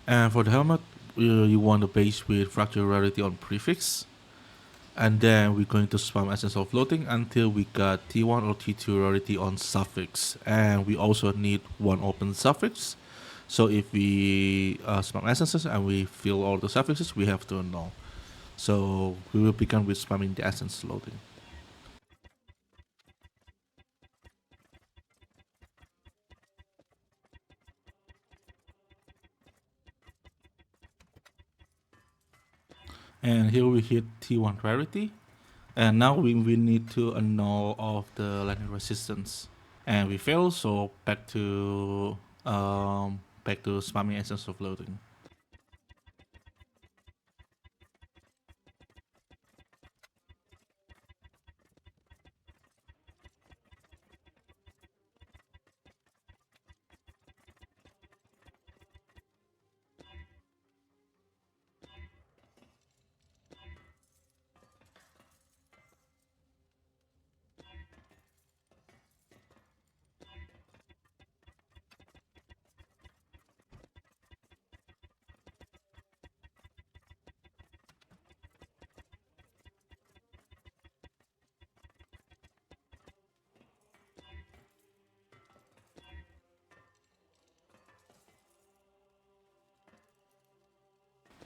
And for the helmet, you want the base with fracture rarity on prefix. And then we're going to spam essence of floating until we got T1 or T2 rarity on suffix. And we also need one open suffix. So if we spam essences and we fill all the suffixes, we have to null. So we will begin with spamming the essence loading. And here we hit T1 rarity. And now we need to annul of the lightning resistance. And we fail, so back to spamming essence of loading.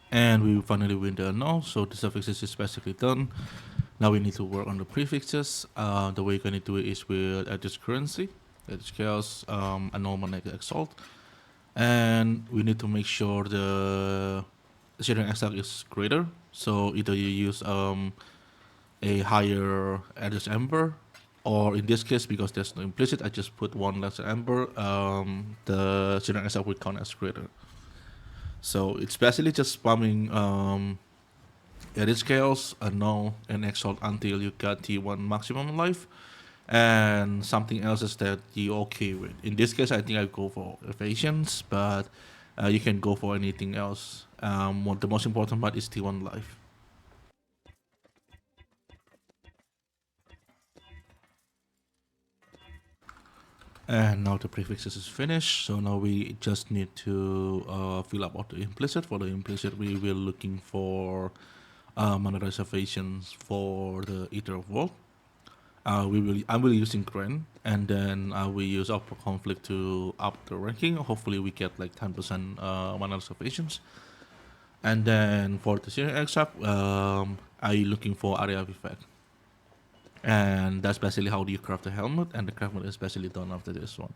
And we finally win the annul, so the suffixes is basically done. Now we need to work on the prefixes. The way you're going to do it is with edge currency, edge chaos, annul magnetic exalt. And we need to make sure the sharing exact is greater. So either you use a higher edge ember, or in this case, because there's no implicit, I just put one lesser ember. The sharing exact will count as greater. So it's basically just spamming edit scales, annul, and exalt until you got T1 maximum life, and something else is that you're okay with. In this case, I think I go for evasions, but you can go for anything else. What the most important part is T1 life. And now the prefixes is finished, so now we just need to fill up all the implicit. For the implicit, we will looking for mana reservations for the Ether of World. I will using Grand, and then I will use Upper Conflict to up the ranking. Hopefully, we get like 10% mana reservations. And then for the Searing Extract, I looking for Area of Effect. And that's basically how you craft the helmet, and the craftment is basically done after this one.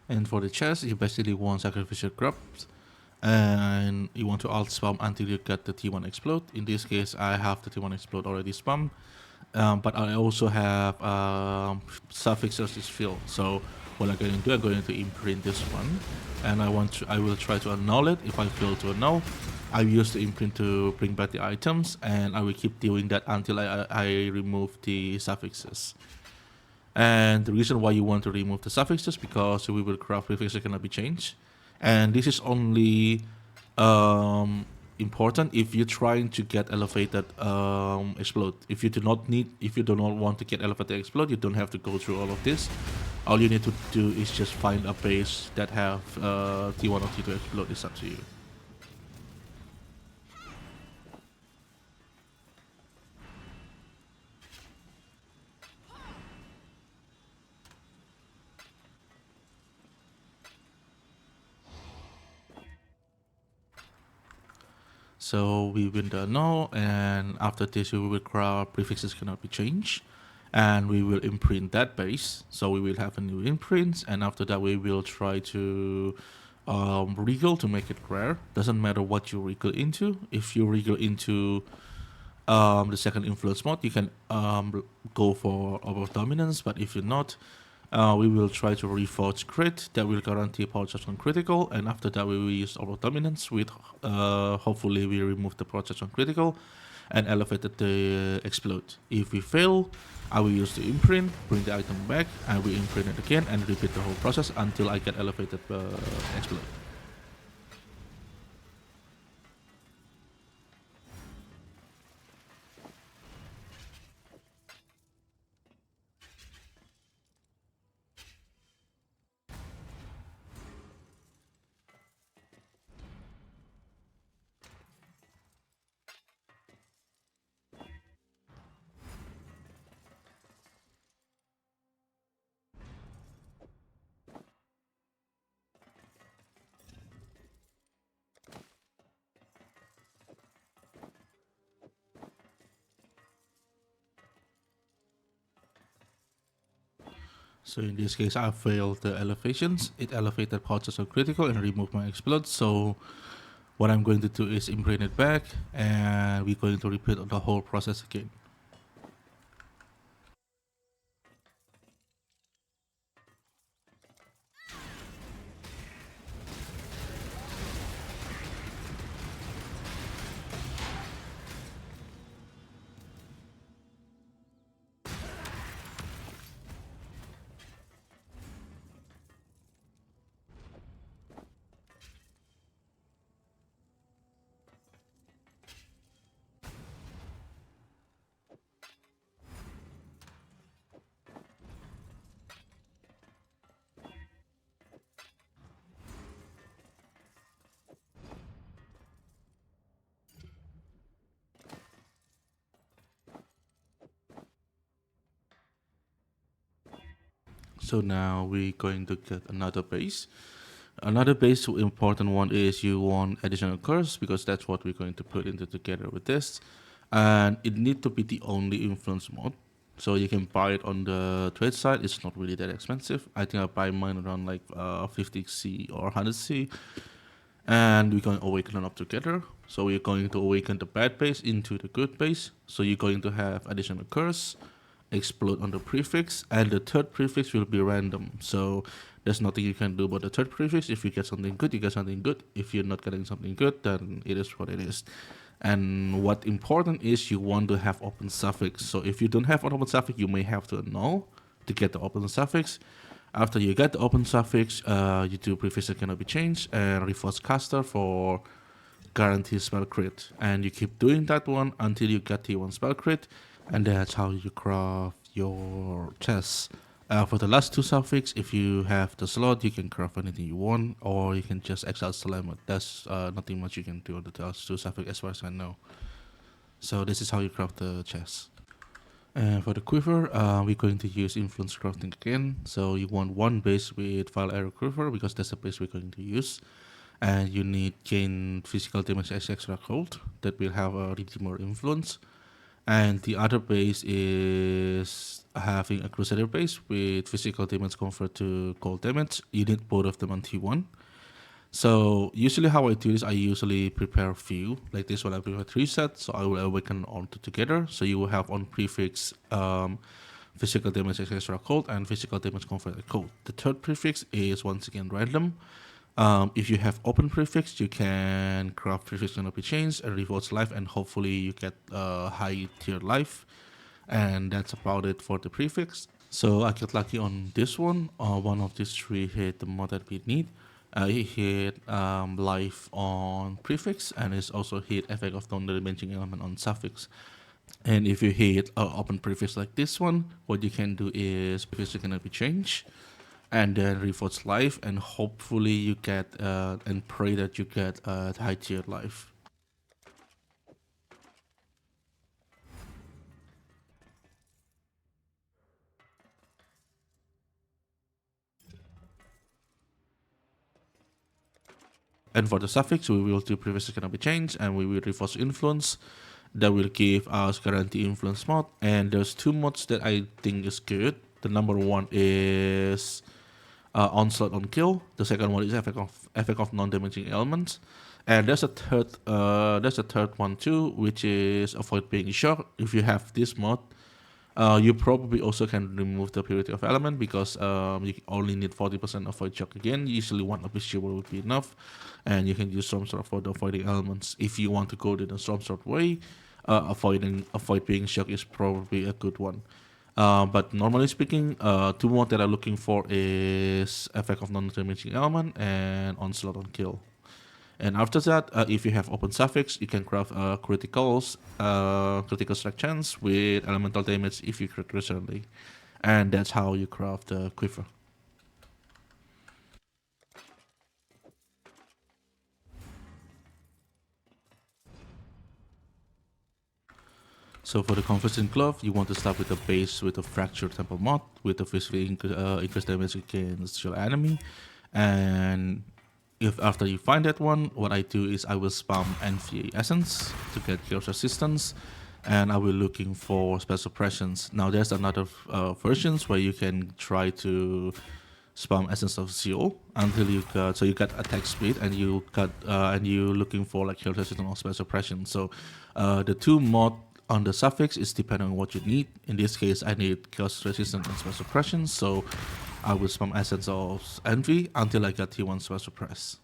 And for the chest, you basically want Sacrificial Grubs, and you want to alt spam until you get the T1 explode. In this case, I have the T1 explode already spam, but I also have suffixes is filled. So what I'm going to do, I'm going to imprint this one, and I will try to annul it. If I fail to annul, I use the imprint to bring back the items, and I will keep doing that until I remove the suffixes. And the reason why you want to remove the suffixes because we will craft prefixes cannot be changed. And this is only um, important if you're trying to get elevated explode. If you do not want to get elevated explode, you don't have to go through all of this. All you need to do is just find a base that have T1 or T2 explode. It's up to you. So we win the no, and after this we will craft prefixes cannot be changed, and we will imprint that base. So we will have a new imprint, and after that we will try to regal to make it rare. Doesn't matter what you regal into. If you regal into the second influence mod, you can go for over dominance. But if you're not, we will try to reforge crit that will guarantee power charge on critical, and after that we will use our dominance with hopefully we remove the power charge on critical and elevate the explode. If we fail, I will use the imprint, bring the item back, and we imprint it again and repeat the whole process until I get elevated explode. So in this case, I failed the elevations. It elevated parts of critical and removed my explode. So what I'm going to do is imprint it back, and we're going to repeat the whole process again. So now we're going to get another base. Another base important one is you want additional curse, because that's what we're going to put into together with this. And it need to be the only influence mod. So you can buy it on the trade side. It's not really that expensive. I think I buy mine around like 50C or 100C. And we're going to awaken them up together. So we're going to awaken the bad base into the good base. So you're going to have additional curse, explode on the prefix, and the third prefix will be random. So there's nothing you can do about the third prefix. If you get something good, you get something good. If you're not getting something good, then it is what it is. And what important is you want to have open suffix. So if you don't have an open suffix, you may have to annul to get the open suffix. After you get the open suffix, you do prefix that cannot be changed and reforce caster for guaranteed spell crit. And you keep doing that one until you get T1 spell crit, and that's how you craft your chest. For the last two suffix, if you have the slot, you can craft anything you want, or you can just exile Slammer. That's nothing much you can do on the last two suffix as far as I know. So this is how you craft the chest. And for the Quiver, we're going to use influence crafting again. So you want one base with file arrow Quiver, because that's the base we're going to use. And you need gain physical damage as extra cold that will have a redeemer influence. And the other base is having a Crusader base with physical damage convert to cold damage. You need both of them on T1. So usually how I do this, I usually prepare a few. Like this one, I prepare 3 sets, so I will awaken all together. So you will have on prefix physical damage extra cold and physical damage convert to cold. The third prefix is once again random. If you have open prefix, you can craft prefix cannot be changed and revolts life, and hopefully you get high tier life. And that's about it for the prefix. So I get lucky on this one. One of these 3 hit the mod that we need. He hit life on prefix, and it's also hit effect of non-dimension element on suffix. And if you hit open prefix like this one, what you can do is prefix cannot be changed, and then reforge life, and hopefully you get and pray that you get high tier life. And for the suffix, we will do prefix cannot be changed, and we will reforce influence. That will give us guarantee influence mod. And there's 2 mods that I think is good. The number 1 is onslaught on kill. The second one is effect of non-damaging elements. And there's a third one too, which is avoid being shocked. If you have this mod, You probably also can remove the purity of element because you only need 40% of void shock again. Usually one of each would be enough, and you can use storm sword for the avoiding elements if you want to go to the storm sword way. Avoid being shocked is probably a good one. But normally speaking, two more that I'm looking for is effect of non-damaging element and onslaught on kill. And after that, if you have open suffix, you can craft critical strike chance with elemental damage if you crit recently. And that's how you craft the Quiver. So for the Convergent Glove, you want to start with the base with the Fractured Temple mod, with the physically increased damage against your enemy. And if after you find that one, what I do is I will spam NVA Essence to get chaos resistance, and I will looking for special suppressions. Now there's another versions where you can try to spam Essence of Zeal until you got, so you got attack speed and you got and you looking for like chaos resistance or special suppression. So the two mod on the suffix is depending on what you need. In this case, I need chaos resistance and special suppression, so I will spam Essence of Envy until I get T1 Special Suppress.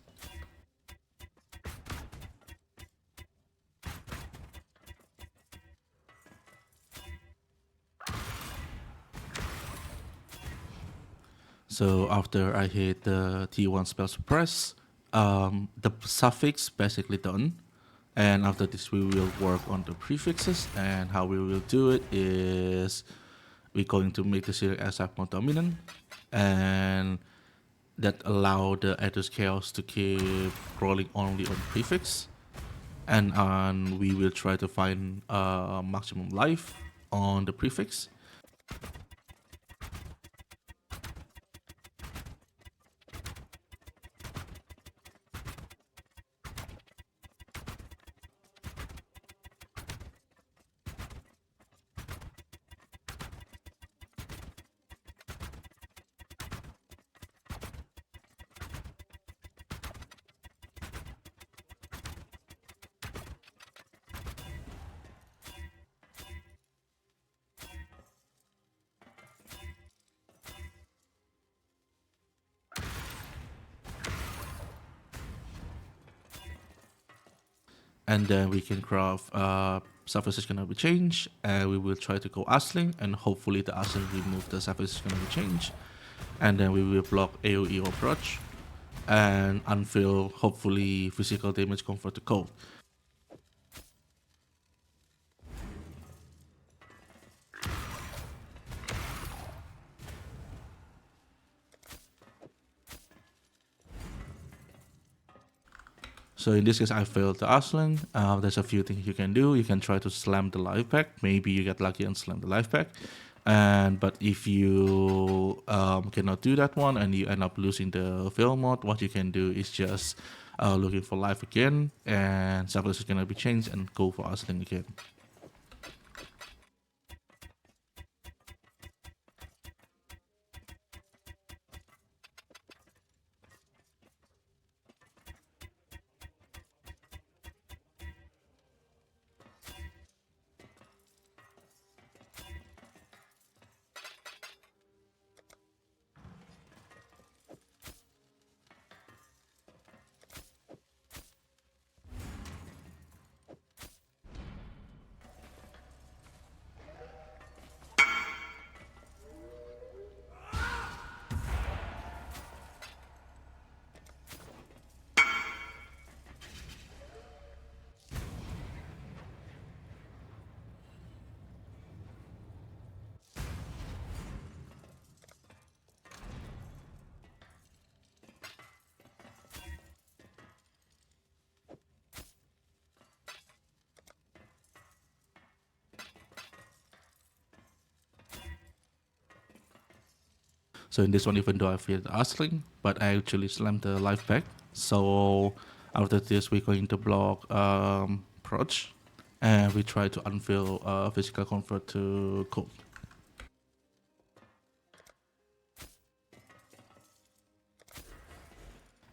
So after I hit the T1 Spell Suppress, the suffix basically done. And after this, we will work on the prefixes. And how we will do it is we're going to make the Syriac SF more dominant, and that allow the Aether's Chaos to keep rolling only on prefix. And we will try to find maximum life on the prefix. And then we can craft surface is gonna be changed, and we will try to go Asling, and hopefully the Asling remove the surface is gonna be changed. And then we will block AoE or approach and unveil hopefully physical damage convert to cold. So in this case, I failed the Aslan. There's a few things you can do. You can try to slam the life pack. Maybe you get lucky and slam the life pack. And but if you cannot do that one and you end up losing the fail mod, what you can do is just looking for life again, and Savage is gonna be changed and go for Aslan again. So in this one, even though I failed Asling, but I actually slammed the life pack. So after this, we're going to block Proch, and we try to unveil physical convert to cold.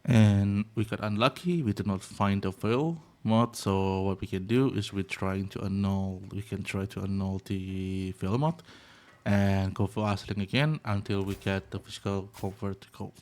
And we got unlucky. We did not find the fail mod. So what we can do is we can try to annul the fail mod. and go for Asling again until we get the physical convert to gold.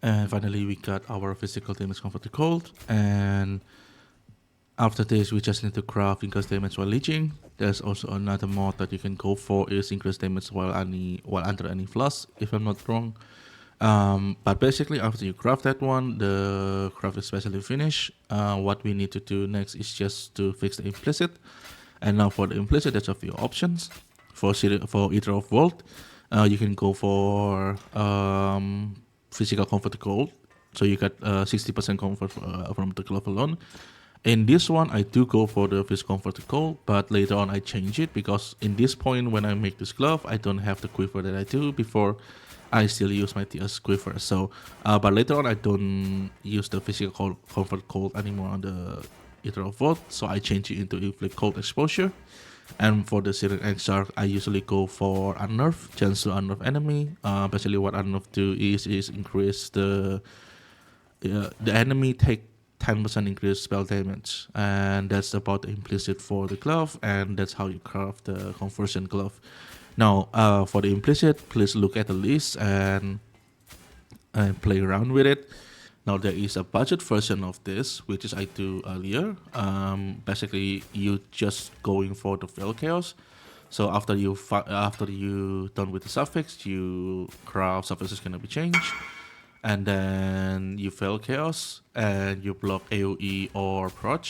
And finally, we got our physical damage convert to gold. And after this, we just need to craft increased damage while leeching. There's also another mod that you can go for is increased damage while under any flush, if I'm not wrong. But basically, after you craft that one, the craft is basically finished. What we need to do next is just to fix the implicit. And now for the implicit, there's a few options. For either of Vault, you can go for physical comfort gold. So you get 60% comfort from the glove alone. In this one, I do go for the physical comfort gold, but later on I change it because in this point when I make this glove, I don't have the quiver that I do before. I still use my TS quiver. So, but later on I don't use the physical comfort gold anymore on the Ether of Void, so I change it into inflict cold exposure. And for the Searing Exarch, I usually go for unnerve, chance to unnerve enemy. Basically, what unnerve do is increase the enemy take 10% increased spell damage, and that's about the implicit for the glove, and that's how you craft the conversion glove. Now, for the implicit, please look at the list and play around with it. Now there is a budget version of this, which is I do earlier. Basically, you just going for the fail chaos. So after you done with the suffix, you craft suffix is gonna be changed, and then you fail chaos and you block AOE or Proc,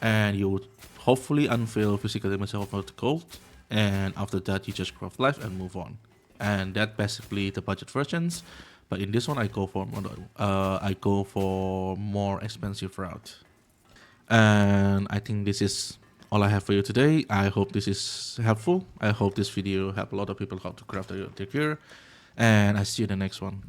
and you hopefully unfail physical damage of the gold. And after that, you just craft life and move on. And that basically the budget versions. But in this one, I go for more expensive route. And I think this is all I have for you today. I hope this is helpful. I hope this video helped a lot of people how to craft their gear. And I see you in the next one.